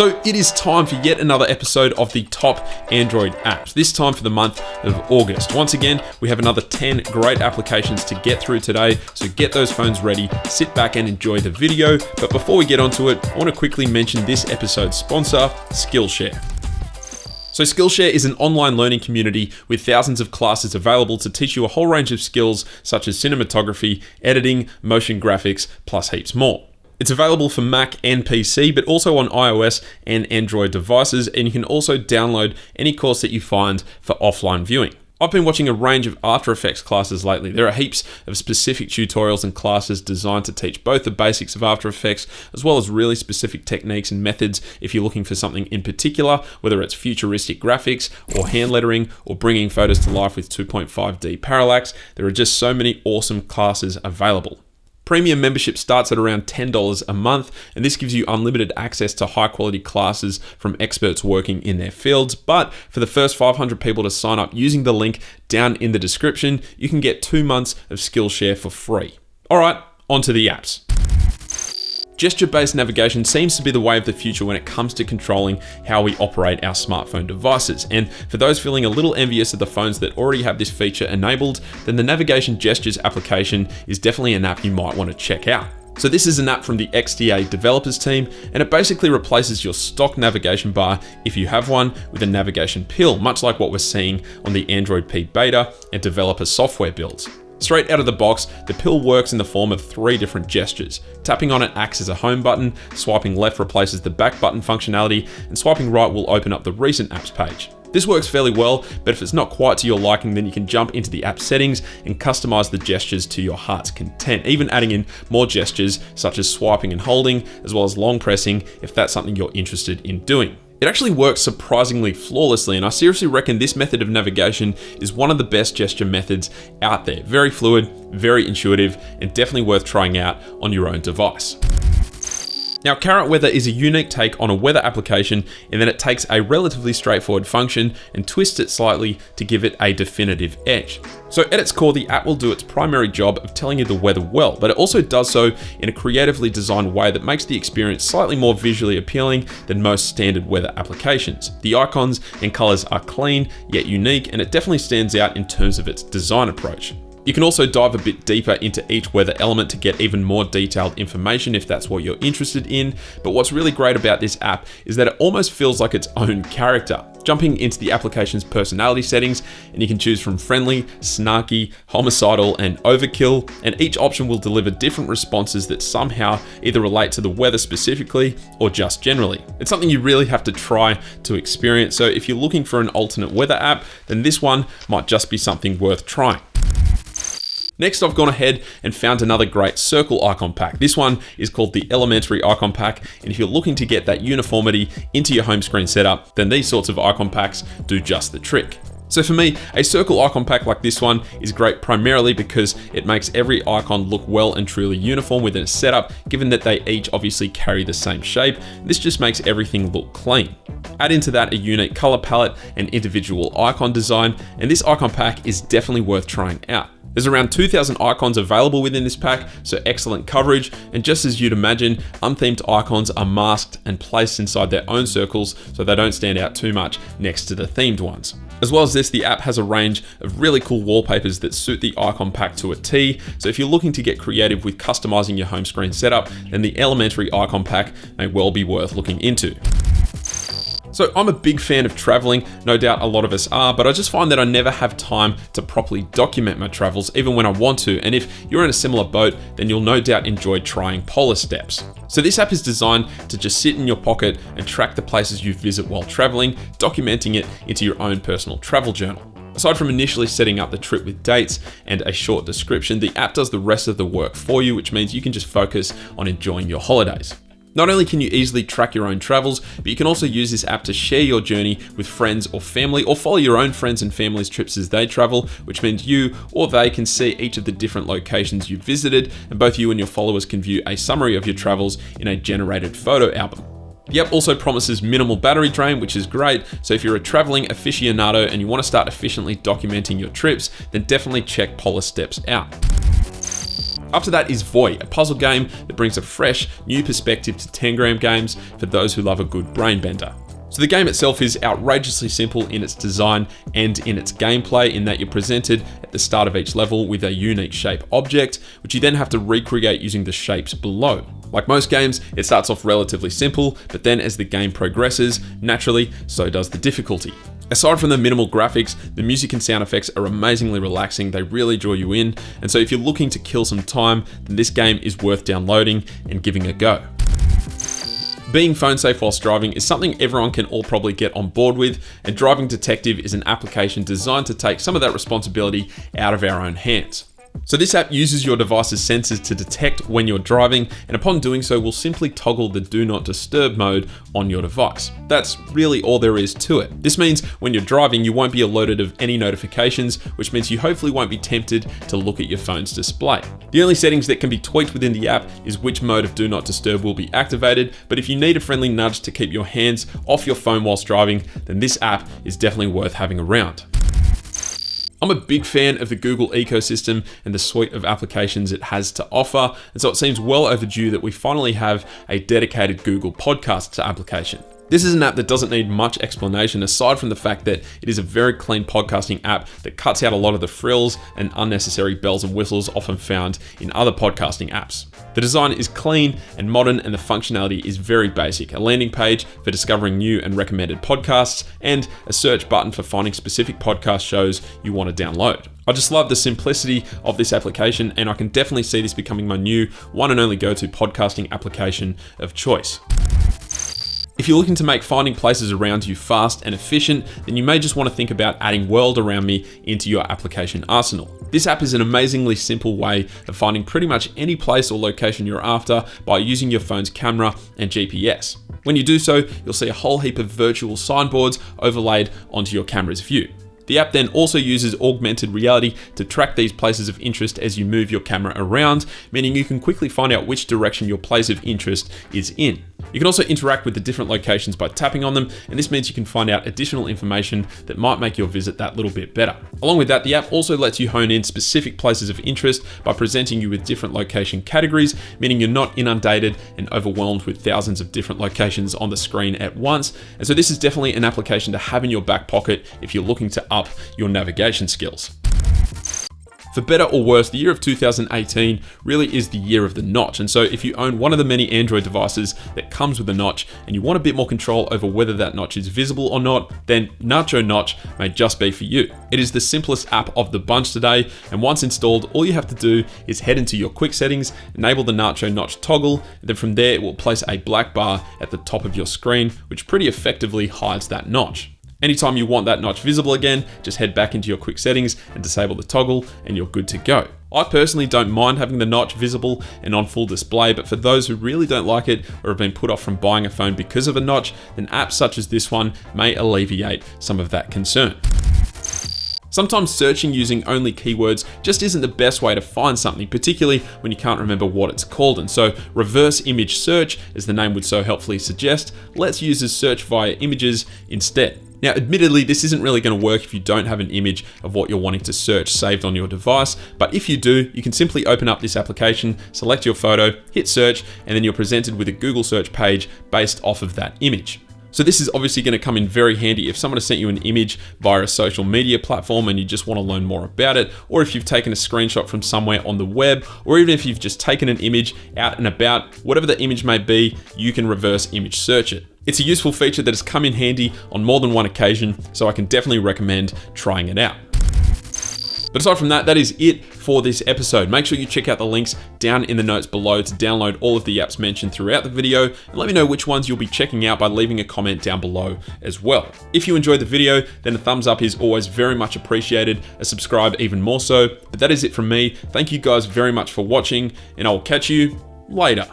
So it is time for yet another episode of the top Android apps, this time for the month of August. Once again, we have another 10 great applications to get through today, so get those phones ready, sit back and enjoy the video. But before we get onto it, I want to quickly mention this episode's sponsor, Skillshare. So Skillshare is an online learning community with thousands of classes available to teach you a whole range of skills such as cinematography, editing, motion graphics, plus heaps more. It's available for Mac and PC, but also on iOS and Android devices, and you can also download any course that you find for offline viewing. I've been watching a range of After Effects classes lately. There are heaps of specific tutorials and classes designed to teach both the basics of After Effects as well as really specific techniques and methods if you're looking for something in particular, whether it's futuristic graphics or hand lettering or bringing photos to life with 2.5D parallax. There are just so many awesome classes available. Premium membership starts at around $10 a month, and this gives you unlimited access to high quality classes from experts working in their fields. But for the first 500 people to sign up using the link down in the description, you can get 2 months of Skillshare for free. All right, on to the apps. Gesture-based navigation seems to be the way of the future when it comes to controlling how we operate our smartphone devices. And for those feeling a little envious of the phones that already have this feature enabled, then the Navigation Gestures application is definitely an app you might want to check out. So this is an app from the XDA developers team, and it basically replaces your stock navigation bar, if you have one, with a navigation pill, much like what we're seeing on the Android P beta and developer software builds. Straight out of the box, the pill works in the form of 3 different gestures. Tapping on it acts as a home button, swiping left replaces the back button functionality, and swiping right will open up the recent apps page. This works fairly well, but if it's not quite to your liking, then you can jump into the app settings and customize the gestures to your heart's content, even adding in more gestures such as swiping and holding, as well as long pressing if that's something you're interested in doing. It actually works surprisingly flawlessly, and I seriously reckon this method of navigation is one of the best gesture methods out there. Very fluid, very intuitive, and definitely worth trying out on your own device. Now, Current Weather is a unique take on a weather application in that it takes a relatively straightforward function and twists it slightly to give it a definitive edge. So at its core, the app will do its primary job of telling you the weather well, but it also does so in a creatively designed way that makes the experience slightly more visually appealing than most standard weather applications. The icons and colors are clean, yet unique, and it definitely stands out in terms of its design approach. You can also dive a bit deeper into each weather element to get even more detailed information if that's what you're interested in. But what's really great about this app is that it almost feels like its own character. Jumping into the application's personality settings, and you can choose from friendly, snarky, homicidal, and overkill, and each option will deliver different responses that somehow either relate to the weather specifically or just generally. It's something you really have to try to experience, so if you're looking for an alternate weather app, then this one might just be something worth trying. Next, I've gone ahead and found another great circle icon pack. This one is called the Elementary Icon Pack, and if you're looking to get that uniformity into your home screen setup, then these sorts of icon packs do just the trick. So for me, a circle icon pack like this one is great primarily because it makes every icon look well and truly uniform within a setup, given that they each obviously carry the same shape. This just makes everything look clean. Add into that a unique color palette and individual icon design, and this icon pack is definitely worth trying out. There's around 2,000 icons available within this pack, so excellent coverage, and just as you'd imagine, unthemed icons are masked and placed inside their own circles so they don't stand out too much next to the themed ones. As well as this, the app has a range of really cool wallpapers that suit the icon pack to a T, so if you're looking to get creative with customizing your home screen setup, then the Elementary Icon Pack may well be worth looking into. So I'm a big fan of traveling, no doubt a lot of us are, but I just find that I never have time to properly document my travels, even when I want to. And if you're in a similar boat, then you'll no doubt enjoy trying POLARSTEPS. So this app is designed to just sit in your pocket and track the places you visit while traveling, documenting it into your own personal travel journal. Aside from initially setting up the trip with dates and a short description, the app does the rest of the work for you, which means you can just focus on enjoying your holidays. Not only can you easily track your own travels, but you can also use this app to share your journey with friends or family, or follow your own friends and family's trips as they travel, which means you or they can see each of the different locations you've visited, and both you and your followers can view a summary of your travels in a generated photo album. The app also promises minimal battery drain, which is great, so if you're a traveling aficionado and you want to start efficiently documenting your trips, then definitely check POLARSTEPS out. After that is Voy, a puzzle game that brings a fresh, new perspective to 10-gram games for those who love a good brain bender. So the game itself is outrageously simple in its design and in its gameplay, in that you're presented at the start of each level with a unique shape object, which you then have to recreate using the shapes below. Like most games, it starts off relatively simple, but then as the game progresses, naturally, so does the difficulty. Aside from the minimal graphics, the music and sound effects are amazingly relaxing, they really draw you in, and so if you're looking to kill some time, then this game is worth downloading and giving a go. Being phone safe whilst driving is something everyone can all probably get on board with, and Driving Detective is an application designed to take some of that responsibility out of our own hands. So this app uses your device's sensors to detect when you're driving, and upon doing so will simply toggle the do not disturb mode on your device. That's really all there is to it. This means when you're driving, you won't be alerted of any notifications, which means you hopefully won't be tempted to look at your phone's display. The only settings that can be tweaked within the app is which mode of do not disturb will be activated, but if you need a friendly nudge to keep your hands off your phone whilst driving, then this app is definitely worth having around. I'm a big fan of the Google ecosystem and the suite of applications it has to offer, and so it seems well overdue that we finally have a dedicated Google Podcasts application. This is an app that doesn't need much explanation aside from the fact that it is a very clean podcasting app that cuts out a lot of the frills and unnecessary bells and whistles often found in other podcasting apps. The design is clean and modern, and the functionality is very basic. A landing page for discovering new and recommended podcasts, and a search button for finding specific podcast shows you want to download. I just love the simplicity of this application, and I can definitely see this becoming my new one and only go-to podcasting application of choice. If you're looking to make finding places around you fast and efficient, then you may just want to think about adding World Around Me into your application arsenal. This app is an amazingly simple way of finding pretty much any place or location you're after by using your phone's camera and GPS. When you do so, you'll see a whole heap of virtual signboards overlaid onto your camera's view. The app then also uses augmented reality to track these places of interest as you move your camera around, meaning you can quickly find out which direction your place of interest is in. You can also interact with the different locations by tapping on them, and this means you can find out additional information that might make your visit that little bit better. Along with that, the app also lets you hone in specific places of interest by presenting you with different location categories, meaning you're not inundated and overwhelmed with thousands of different locations on the screen at once. And so this is definitely an application to have in your back pocket if you're looking to up your navigation skills. For better or worse, the year of 2018 really is the year of the notch. And so if you own one of the many Android devices that comes with a notch and you want a bit more control over whether that notch is visible or not, then NACHO Notch may just be for you. It is the simplest app of the bunch today, and once installed, all you have to do is head into your quick settings, enable the NACHO Notch toggle, and then from there it will place a black bar at the top of your screen, which pretty effectively hides that notch. Anytime you want that notch visible again, just head back into your quick settings and disable the toggle, and you're good to go. I personally don't mind having the notch visible and on full display, but for those who really don't like it or have been put off from buying a phone because of a notch, then apps such as this one may alleviate some of that concern. Sometimes searching using only keywords just isn't the best way to find something, particularly when you can't remember what it's called. And so reverse image search, as the name would so helpfully suggest, lets users search via images instead. Now, admittedly, this isn't really going to work if you don't have an image of what you're wanting to search saved on your device, but if you do, you can simply open up this application, select your photo, hit search, and then you're presented with a Google search page based off of that image. So this is obviously going to come in very handy if someone has sent you an image via a social media platform and you just want to learn more about it, or if you've taken a screenshot from somewhere on the web, or even if you've just taken an image out and about, whatever the image may be, you can reverse image search it. It's a useful feature that has come in handy on more than one occasion, so I can definitely recommend trying it out. But aside from that, that is it for this episode. Make sure you check out the links down in the notes below to download all of the apps mentioned throughout the video, and let me know which ones you'll be checking out by leaving a comment down below as well. If you enjoyed the video, then a thumbs up is always very much appreciated, a subscribe even more so. But that is it from me. Thank you guys very much for watching, and I'll catch you later.